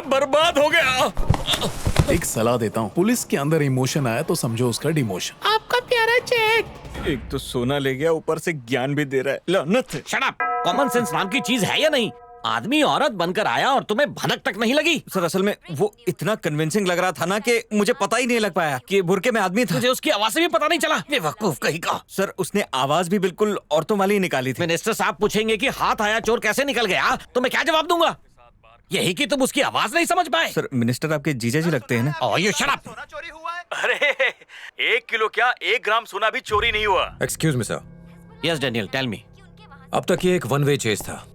सब बर्बाद हो गया। एक सलाह देता हूँ, पुलिस के अंदर इमोशन आया तो समझो उसका डिमोशन। आपका प्यारा चेक। एक तो सोना ले गया, ऊपर से ज्ञान भी दे रहा है। लानत है। Shut up. कॉमन सेंस नाम की चीज है या नहीं? आदमी औरत बनकर आया और तुम्हें भनक तक नहीं लगी? सर असल में वो इतना कन्विंसिंग लग रहा था ना कि मुझे पता ही नहीं लग पाया कि बुरके में आदमी था। मुझे उसकी आवाज से भी पता नहीं चला। बेवकूफ कहीं का। सर उसने आवाज भी बिल्कुल औरतों वाली ही निकाली थी। मिनिस्टर साहब पूछेंगे कि हाथ आया चोर कैसे निकल गया, तो मैं क्या जवाब दूंगा? यही कि तुम उसकी आवाज नहीं समझ पाए। सर मिनिस्टर आपके जीजा जी लगते हैं ना? Oh you shut up. सोना चोरी हुआ है। अरे 1 किलो क्या 1 ग्राम सोना भी चोरी नहीं हुआ। Excuse me sir, yes Daniel tell me. अब तक ये एक वन वे चेज था।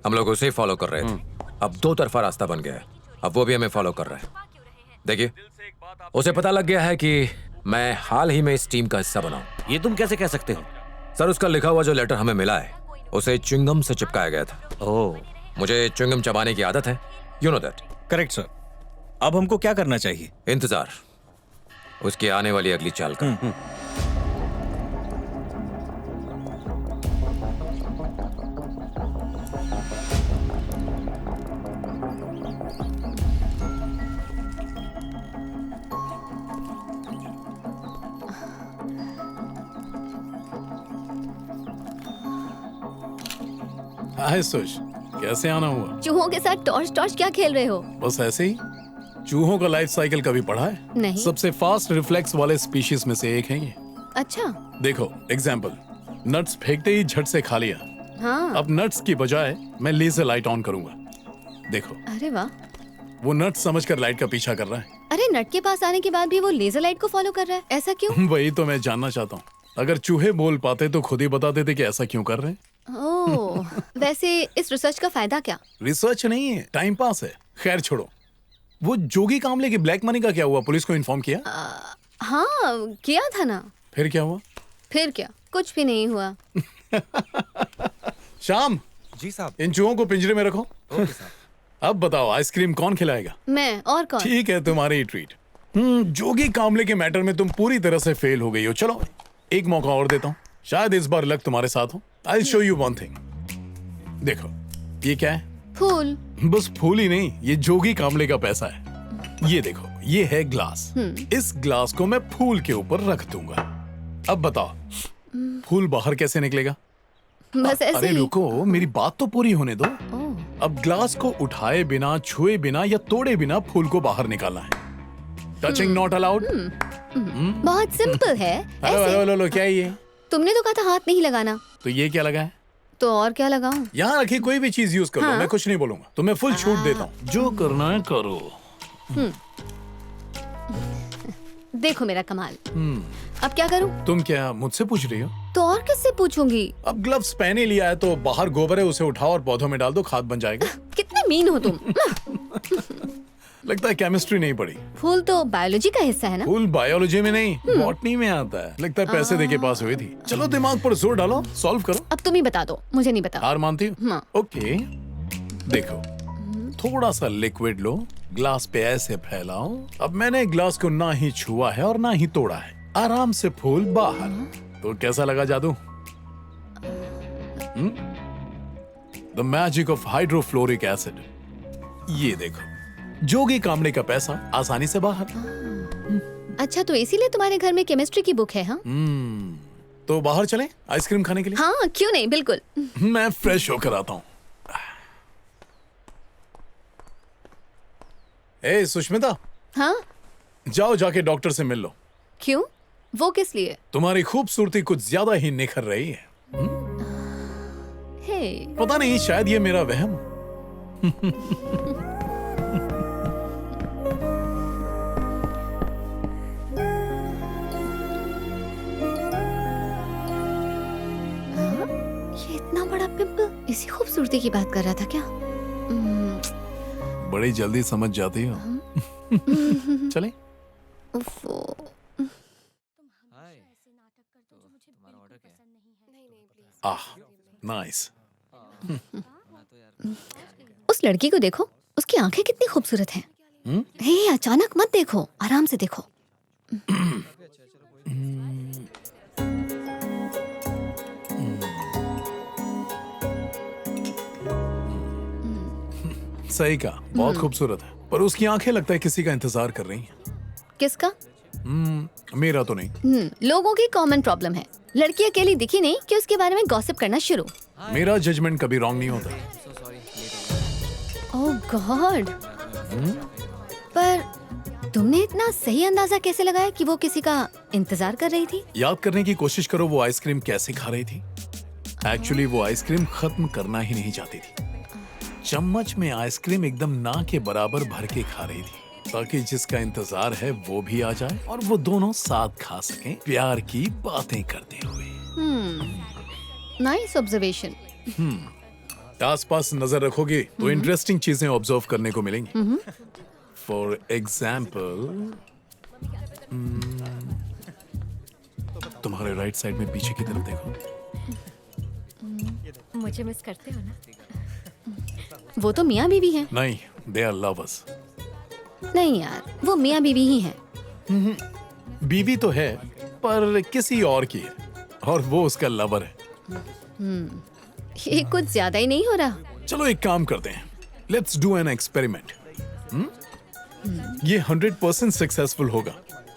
हम लोग उसे फॉलो कर रहे थे। अब 2 तरफा रास्ता बन गया है। अब वो भी हमें फॉलो कर रहा है। देखिए, उसे पता लग गया है कि मैं हाल ही में इस टीम का हिस्सा बना हूं। ये तुम कैसे कह सकते हो? सर उसका लिखा हुआ जो लेटर हमें मिला है उसे च्युइंगम से चिपकाया गया था। ओह, मुझे च्युइंगम चबाने की आदत है, you know that. Correct sir. अब हमको क्या करना चाहिए? इंतजार उसकी आने वाली अगली चाल का। हाय सुश, कैसे आना हुआ? चूहों के साथ टॉर्च टॉर्च क्या खेल रहे हो? बस ऐसे ही। चूहों का लाइफ साइकिल कभी पढ़ा है? नहीं। सबसे फास्ट रिफ्लेक्स वाले स्पीशीज में से एक है ये। अच्छा। देखो एग्जाम्पल, नट्स फेंकते ही झट से खा लिया। हाँ। अब नट्स की बजाय मैं लेजर लाइट ऑन करूंगा। देखो, अरे वाह। वो नट्स समझकर लाइट का पीछा कर रहा है। अरे नट के पास आने के बाद भी वो लेजर लाइट को फॉलो कर रहा है, ऐसा क्यों? वही तो मैं जानना चाहता हूँ। अगर चूहे बोल पाते तो खुद ही बता देते कि ऐसा क्यों कर रहे हैं। ओह, वैसे इस रिसर्च का फायदा क्या? रिसर्च नहीं है, टाइम पास है। खैर छोड़ो, वो जोगी कामले की ब्लैक मनी का क्या हुआ? पुलिस को इन्फॉर्म किया? हाँ किया था ना। फिर क्या हुआ? फिर क्या, कुछ भी नहीं हुआ। शाम, जी साहब। इन चूहों को पिंजरे में रखो। अब बताओ आइसक्रीम कौन खिलाएगा? मैं और कौन? ठीक है, तुम्हारी ट्रीट। जोगी कामले के मैटर में तुम पूरी तरह से फेल हो गई हो। चलो एक मौका और देता हूँ, शायद इस बार लक तुम्हारे साथ हो। I show you one thing. देखो ये क्या है? फूल। बस फूल ही नहीं, ये जोगी कामले का पैसा है। ये देखो, ये है ग्लास। इस ग्लास को मैं फूल के ऊपर रख दूंगा। अब बताओ फूल बाहर कैसे निकलेगा? बस ऐसे अरे ही। रुको, मेरी बात तो पूरी होने दो। ओह, अब ग्लास को उठाए बिना, छुए बिना या तोड़े बिना फूल को बाहर निकालना है। Touching not allowed. बहुत सिंपल है। हेलो ऐसे। हेलो हेलो, क्या है ये? तुमने तो कहा था हाथ नहीं लगाना, तो ये क्या लगा है? तो और क्या लगाऊं? यहाँ रखी कोई भी चीज यूज कर लो, मैं कुछ नहीं बोलूंगा। तुम्हें फुल छूट देता हूँ, जो करना है करो। देखो मेरा कमाल। अब क्या करूं? तुम क्या मुझसे पूछ रही हो? तो और किससे पूछूंगी? अब ग्लव्स पहने लिया है तो बाहर गोबर है, उसे उठाओ और पौधों में डाल दो, खाद बन जाएगा। कितने मीन हो तुम। लगता है केमिस्ट्री नहीं पढ़ी। फूल तो बायोलॉजी का हिस्सा है ना? फूल बायोलॉजी में नहीं, बॉटनी में आता है। लगता है पैसे देके पास हुई थी। चलो दिमाग पर जोर डालो, सॉल्व करो। अब तुम ही बता दो, मुझे नहीं बता। हार मानती हो? हाँ। ओके, देखो थोड़ा सा लिक्विड लो, ग्लास पे ऐसे फैलाओ। अब मैंने ग्लास को ना ही छुआ है और ना ही तोड़ा है, आराम से फूल बाहर। तो कैसा लगा जादू? The magic of hydrofluoric acid. ये देखो, जोगी कामले का पैसा आसानी से बाहर। अच्छा, तो इसीलिए तुम्हारे घर में केमिस्ट्री की बुक है? हाँ तो बाहर चलें आइसक्रीम खाने के लिए? हाँ, क्यों नहीं, बिल्कुल। मैं फ्रेश होकर आता हूँ। ए सुष्मिता, हाँ, जाओ जाके डॉक्टर से मिल लो। क्यों? वो किस लिए? तुम्हारी खूबसूरती कुछ ज्यादा ही निखर रही है। हे, पता नहीं, शायद ये मेरा वहम। ये इतना बड़ा पिंपल, इसी खूबसूरती की बात कर रहा था क्या? बड़ी जल्दी समझ जाती हो। चले? उफ़्फ़ो। आह, नाइस। उस लड़की को देखो, उसकी आंखें कितनी खूबसूरत हैं। हे, अचानक मत देखो, आराम से देखो। सही कहा, बहुत खूबसूरत है। पर उसकी आंखें लगता है किसी का इंतजार कर रही हैं। किसका? मेरा तो नहीं। लोगों की कॉमन प्रॉब्लम है। लड़की अकेली दिखी नहीं कि उसके बारे में गॉसिप करना शुरू। मेरा जजमेंट कभी रॉन्ग नहीं होता। ओह गॉड। पर तुमने इतना सही अंदाजा कैसे लगाया कि वो किसी का इंतजार कर रही थी? याद करने की कोशिश करो वो आइसक्रीम कैसे खा रही थी। एक्चुअली वो आइसक्रीम खत्म करना ही नहीं चाहती थी। चम्मच में आइसक्रीम एकदम ना के बराबर भर के खा रही थी ताकि जिसका इंतजार है वो भी आ जाए और वो दोनों साथ खा सकें, प्यार की बातें करते हुए। Nice observation. आसपास नजर रखोगे तो इंटरेस्टिंग चीजें ऑब्जर्व करने को मिलेंगी। फॉर एग्जाम्पल, तुम्हारे राइट साइड में पीछे की तरफ देखो। मुझे मिस करते हो ना? वो तो मियाँ बीवी हैं। नहीं, दे आर लवर्स। नहीं यार, वो मियाँ बीवी ही हैं। बीवी तो है पर किसी और की है और वो उसका लवर है। ये कुछ ज्यादा ही नहीं हो रहा? चलो एक काम करते हैं, लेट्स डू एन एक्सपेरिमेंट। ये 100% सक्सेसफुल होगा।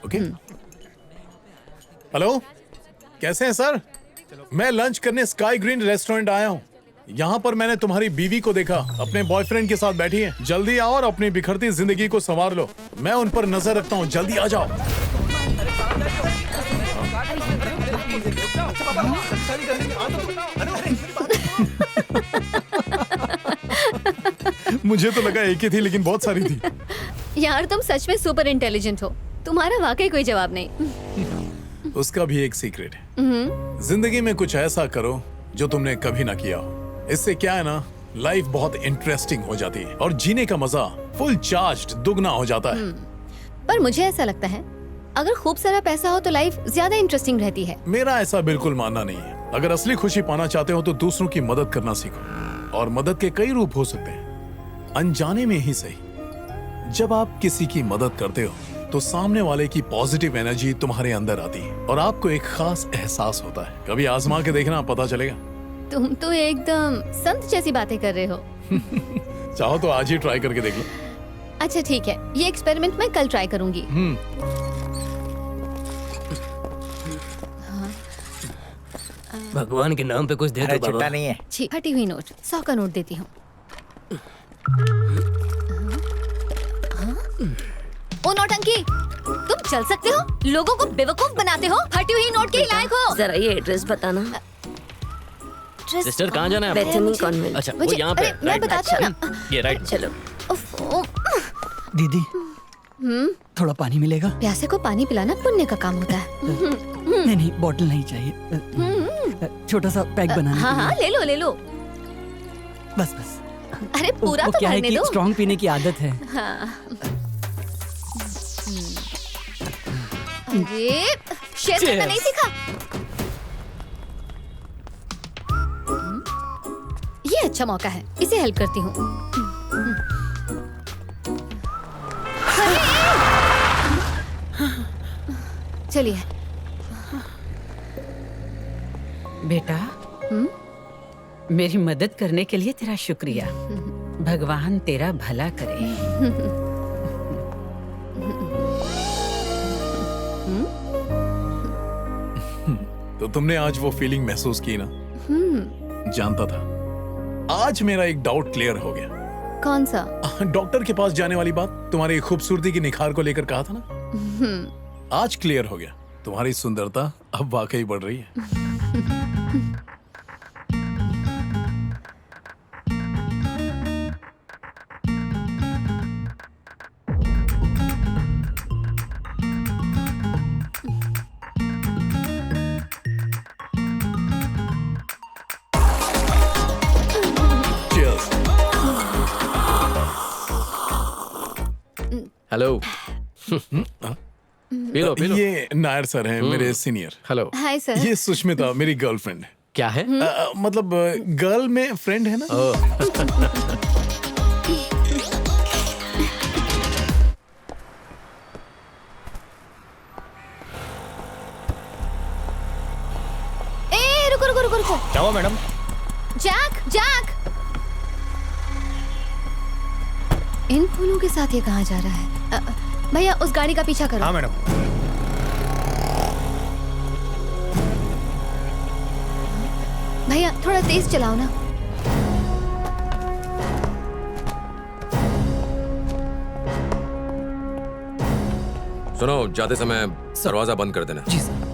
ओके? हेलो, कैसे हैं सर? मैं लंच करने स्काई ग्रीन रेस्टोरेंट आया हूँ। यहाँ पर मैंने तुम्हारी बीवी को देखा, अपने बॉयफ्रेंड के साथ बैठी है। जल्दी आओ और अपनी बिखरती जिंदगी को संवार लो। मैं उन पर नजर रखता हूँ, जल्दी आ जाओ। मुझे तो लगा एक ही थी लेकिन बहुत सारी थी। यार तुम सच में सुपर इंटेलिजेंट हो। तुम्हारा वाकई कोई जवाब नहीं। उसका भी एक सीक्रेट है। जिंदगी में कुछ ऐसा करो जो तुमने कभी ना किया हो। इससे क्या है ना, लाइफ बहुत इंटरेस्टिंग हो जाती है और जीने का मजा फुल चार्ज्ड दुगना हो जाता है। पर मुझे ऐसा लगता है अगर खूब सारा पैसा हो तो लाइफ ज्यादा इंटरेस्टिंग रहती है। मेरा ऐसा बिल्कुल मानना नहीं है। अगर असली खुशी पाना चाहते हो तो दूसरों की मदद करना सीखो। और मदद के कई रूप हो सकते हैं, अनजाने में ही सही। जब आप किसी की मदद करते हो तो सामने वाले की पॉजिटिव एनर्जी तुम्हारे अंदर आती है और आपको एक खास एहसास होता है। कभी आजमा के देखना, पता चलेगा। तुम तो एकदम संत जैसी बातें कर रहे हो। चाहो तो आज ही ट्राई करके देख लो। अच्छा ठीक है, ये एक्सपेरिमेंट मैं कल ट्राई करूंगी। भगवान के नाम पे कुछ दे दो बाबा। नहीं है। फटी हुई नोट, 100 का नोट देती हूँ। ओ नौटंकी, तुम चल सकते हो? लोगों को बेवकूफ बनाते हो। फटी हुई नोट के ही लायक हो। जरा ये एड्रेस बताना। सिस्टर कहाँ जाना है आपको? Bethany convent. अच्छा वो मुझे यहाँ पे अरे, मैं right, बताती हूँ ना। ये राइट। चलो। ओफो, दीदी थोड़ा पानी मिलेगा? प्यासे को पानी पिलाना पुण्य का काम होता है। नहीं नहीं, बोतल नहीं चाहिए। छोटा सा पैक बनाना। हाँ हाँ, ले लो ले लो। बस बस। अरे पूरा वो तो क्या है भरने कि दो। स्ट्रॉन्ग पीने की आदत है। अरे शेर करना नहीं सीखा? ये अच्छा मौका है, इसे हेल्प करती हूँ। चलिए। बेटा, मेरी मदद करने के लिए तेरा शुक्रिया। भगवान तेरा भला करे। तो तुमने आज वो फीलिंग महसूस की ना? जानता था। आज मेरा एक डाउट क्लियर हो गया। कौन सा? डॉक्टर के पास जाने वाली बात, तुम्हारी खूबसूरती की निखार को लेकर कहा था ना, आज क्लियर हो गया। तुम्हारी सुंदरता अब वाकई बढ़ रही है। Cheers. Hello. P low P low. ये नायर सर हैं, मेरे सीनियर। हेलो। Hi sir. ये सुष्मिता मेरी गर्लफ्रेंड है। क्या है? मतलब गर्ल में फ्रेंड है ना। ए रुको रुको रुको रुको। क्या हुआ मैडम? Jack Jack. इन फूलों के साथ ये कहाँ जा रहा है? भैया उस गाड़ी का पीछा करो। हाँ मैडम। भैया थोड़ा तेज चलाओ ना। सुनो, जाते समय दरवाजा बंद कर देना। जी sir.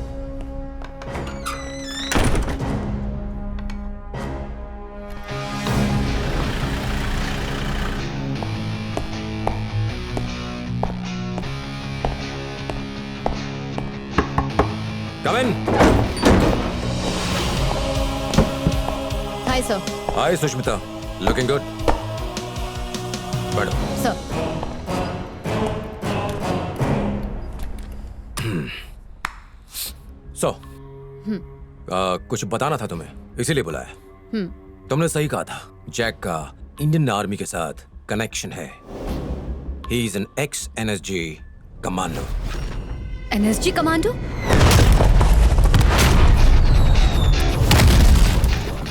Come in. Hi sir. Hi Sushmita, looking good. बैठो। सर कुछ बताना था तुम्हें, इसीलिए बुलाया। तुमने सही कहा था, जैक का इंडियन आर्मी के साथ कनेक्शन है। He is an x NSG commando. NSG commando?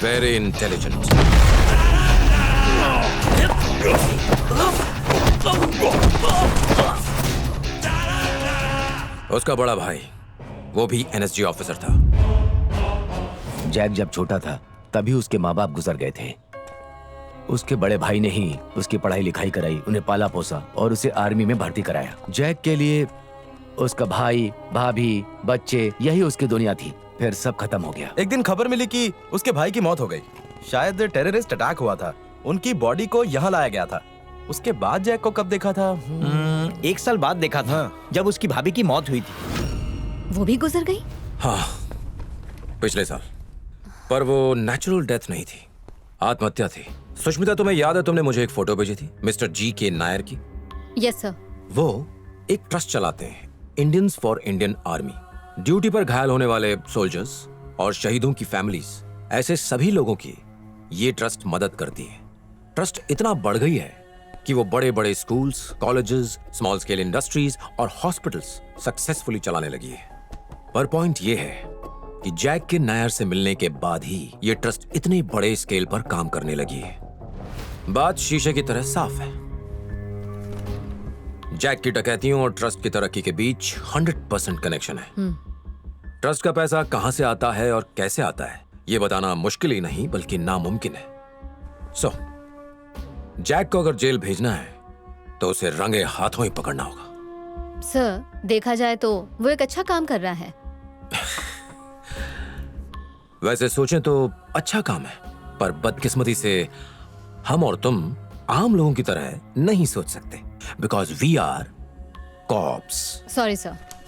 Very intelligent. उसका बड़ा भाई वो भी NSG ऑफिसर था। जैक जब छोटा था तभी उसके माँ बाप गुजर गए थे। उसके बड़े भाई ने ही उसकी पढ़ाई लिखाई कराई, उन्हें पाला पोसा और उसे आर्मी में भर्ती कराया। जैक के लिए उसका भाई, भाभी, बच्चे यही उसकी दुनिया थी। फिर सब खत्म हो गया। एक दिन खबर मिली कि उसके भाई की मौत हो गई। शायद टेररिस्ट अटैक हुआ था। उनकी बॉडी को यहाँ लाया गया था। उसके बाद जैक को कब देखा था? 1 साल बाद देखा था, जब उसकी भाभी की मौत हुई थी। वो भी गुजर गई? हाँ, पिछले साल। पर वो नेचुरल डेथ नहीं थी, आत्महत्या थी। सुष्मिता, तुम्हें याद है तुमने मुझे एक फोटो भेजी थी मिस्टर G.K. नायर की? Yes sir. वो एक ट्रस्ट चलाते हैं, Indians for Indian army. Duty पर घायल होने वाले सोल्जर्स और शहीदों की फैमिलीज, ऐसे सभी लोगों की ये ट्रस्ट मदद करती है। ट्रस्ट इतना बढ़ गई है कि वो बड़े बड़े schools, colleges, small scale industries और हॉस्पिटल्स सक्सेसफुली चलाने लगी है। पर पॉइंट ये है कि जैक के नायर से मिलने के बाद ही ये ट्रस्ट इतने बड़े स्केल पर काम करने लगी है। बात शीशे की तरह साफ है। जैक की डकैतियों और ट्रस्ट की तरक्की के बीच 100% कनेक्शन है। ट्रस्ट का पैसा कहां से आता है और कैसे आता है, यह बताना मुश्किल ही नहीं बल्कि नामुमकिन है। सो जैक को अगर जेल भेजना है तो उसे रंगे हाथों ही पकड़ना होगा। सर, देखा जाए तो वो एक अच्छा काम कर रहा है। वैसे सोचें तो अच्छा काम है, पर बदकिस्मती से हम और तुम आम लोगों की तरह नहीं सोच सकते, because we are cops. Sorry sir.